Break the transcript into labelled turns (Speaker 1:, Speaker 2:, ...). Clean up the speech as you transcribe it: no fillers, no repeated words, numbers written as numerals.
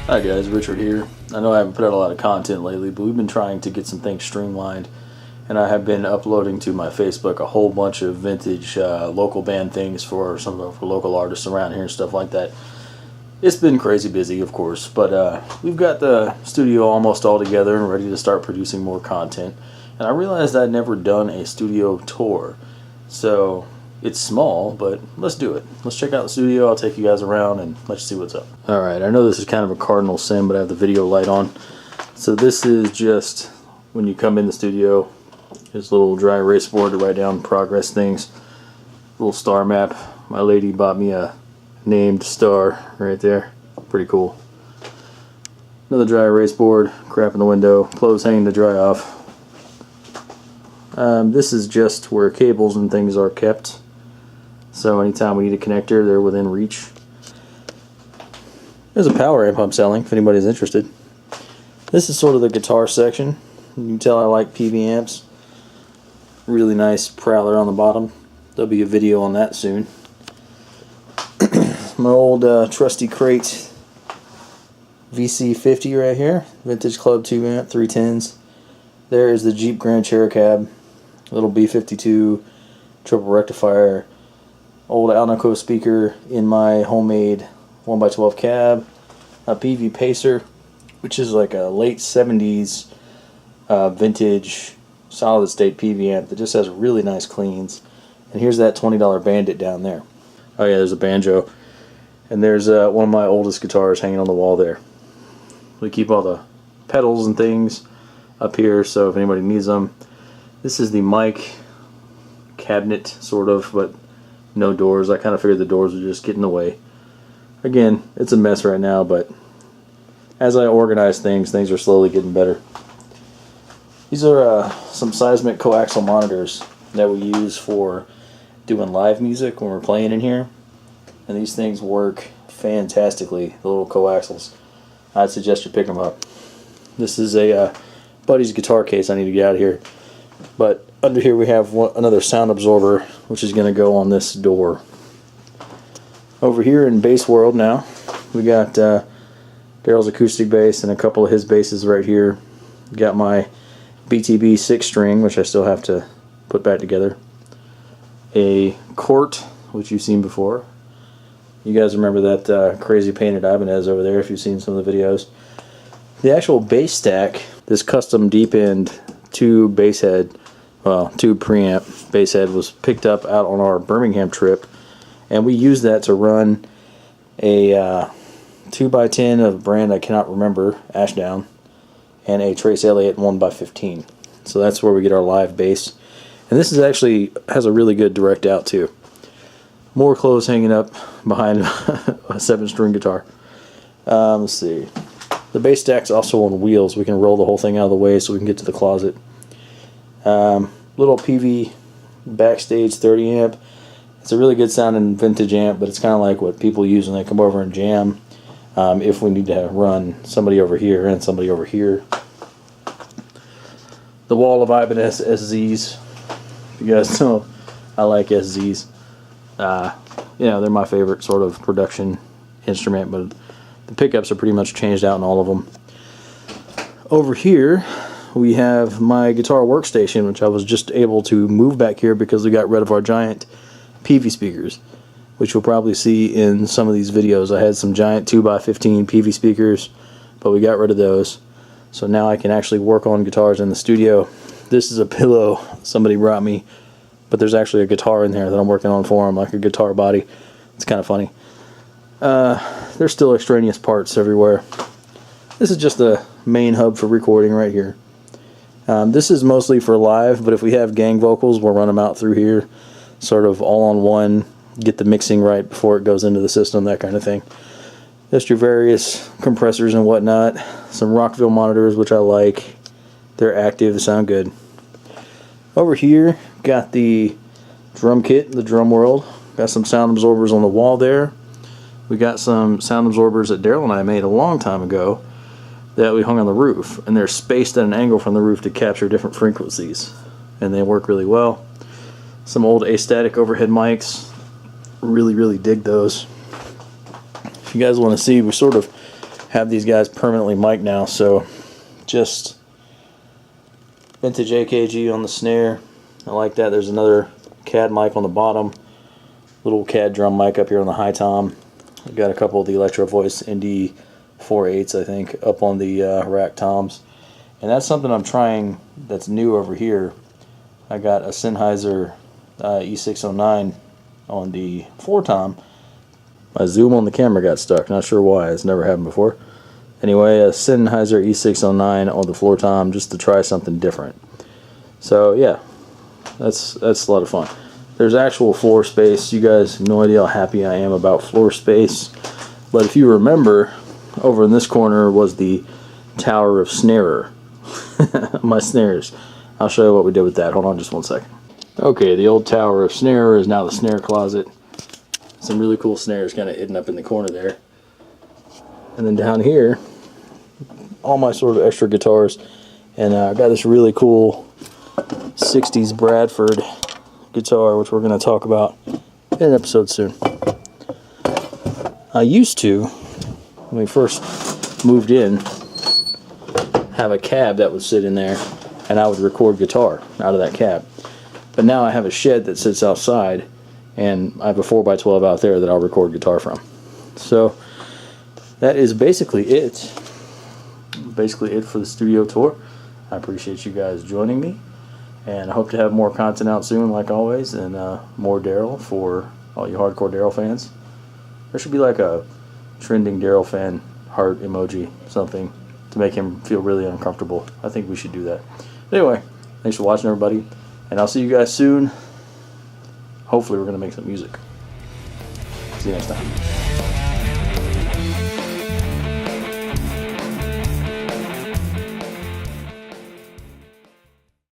Speaker 1: Hi guys, Richard here. I know I haven't put out a lot of content lately, but we've been trying to get some things streamlined, and I have been uploading to my Facebook a whole bunch of vintage local band things for some of the local artists around here and stuff like that. It's been crazy busy, of course, but we've got the studio almost all together and ready to start producing more content. And I realized I'd never done a studio tour, so it's small, but let's do it. Let's check out the studio. I'll take you guys around and let's see what's up. Alright, I know this is kind of a cardinal sin, but I have the video light on. So this is just when you come in the studio. There's a little dry erase board to write down progress things. Little star map. My lady bought me a named star right there. Pretty cool. Another dry erase board. Crap in the window. Clothes hanging to dry off. This is just where cables and things are kept. So anytime we need a connector, they're within reach. There's a power amp I'm selling, if anybody's interested. This is sort of the guitar section. You can tell I like PV amps. Really nice prowler on the bottom. There'll be a video on that soon. My old trusty crate VC50 right here. Vintage Club 2 amp, 310s. There is the Jeep Grand Cherokee. Little B52 triple rectifier. Old Alnico speaker in my homemade 1x12 cab. A PV Pacer, which is like a late 70s vintage solid state PV amp that just has really nice cleans. And here's that $20 Bandit down there. Oh yeah, there's a banjo. And there's one of my oldest guitars hanging on the wall there. We keep all the pedals and things up here, so if anybody needs them. This is the mic cabinet, sort of, but no doors. I kind of figured the doors would just get in the way. Again, it's a mess right now, but as I organize things, things are slowly getting better. These are some seismic coaxial monitors that we use for doing live music when we're playing in here. And these things work fantastically, the little coaxials. I'd suggest you pick them up. This is a buddy's guitar case I need to get out of here. But under here we have another sound absorber, which is going to go on this door. Over here in bass world now, we got Daryl's acoustic bass and a couple of his basses right here. Got my BTB 6-string, which I still have to put back together. A Cort, which you've seen before. You guys remember that crazy painted Ibanez over there if you've seen some of the videos. The actual bass stack, this custom deep end tube bass head, well, tube preamp bass head, was picked up out on our Birmingham trip, and we used that to run a 2x10 of a brand I cannot remember, Ashdown, and a Trace Elliott 1x15. So that's where we get our live bass. And this is actually has a really good direct out too. More clothes hanging up behind a 7-string guitar. Let's see. The bass stack's also on wheels. We can roll the whole thing out of the way so we can get to the closet. Little PV Backstage 30 amp. It's a really good sounding vintage amp, but it's kind of like what people use when they come over and jam. If we need to run somebody over here and somebody over here. The wall of Ibanez SZs. You guys know I like SZs. They're my favorite sort of production instrument, but the pickups are pretty much changed out in all of them. Over here we have my guitar workstation, which I was just able to move back here because we got rid of our giant PV speakers, which you'll probably see in some of these videos. I had some giant 2x15 PV speakers, but we got rid of those. So now I can actually work on guitars in the studio. This is a pillow somebody brought me, but there's actually a guitar in there that I'm working on for him, like a guitar body. It's kind of funny. There's still extraneous parts everywhere. This is just the main hub for recording right here. This is mostly for live, but if we have gang vocals, we'll run them out through here, sort of all on one, get the mixing right before it goes into the system, that kind of thing. Just your various compressors and whatnot. Some Rockville monitors, which I like. They're active, they sound good. Over here, got the drum kit, the Drum World. Got some sound absorbers on the wall there. We got some sound absorbers that Daryl and I made a long time ago that we hung on the roof, and they're spaced at an angle from the roof to capture different frequencies, and they work really well. Some old astatic overhead mics. Really dig those. If you guys want to see, we sort of have these guys permanently mic'd now, so just vintage AKG on the snare. I like that. There's another CAD mic on the bottom, little CAD drum mic up here on the high tom. I've got a couple of the Electro Voice Indy 4.8s, I think, up on the rack toms. And that's something I'm trying that's new over here. I got a Sennheiser E609 on the floor tom. My zoom on the camera got stuck. Not sure why. It's never happened before. Anyway, a Sennheiser E609 on the floor tom just to try something different. So yeah, that's a lot of fun. There's actual floor space. You guys have no idea how happy I am about floor space. But if you remember, over in this corner was the Tower of Snarer. My snares. I'll show you what we did with that. Hold on just one second. Okay, the old Tower of Snarer is now the snare closet. Some really cool snares kind of hidden up in the corner there. And then down here, all my sort of extra guitars. And I got this really cool 60s Bradford guitar, which we're going to talk about in an episode soon. I used to, when we first moved in, have a cab that would sit in there, and I would record guitar out of that cab. But now I have a shed that sits outside, and I have a 4x12 out there that I'll record guitar from. So that is basically it. Basically it for the studio tour. I appreciate you guys joining me, and I hope to have more content out soon, like always, and more Daryl for all you hardcore Daryl fans. There should be like a trending Daryl fan heart emoji, something, to make him feel really uncomfortable. I think we should do that. Anyway, thanks for watching, everybody, and I'll see you guys soon. Hopefully we're going to make some music. See you next time.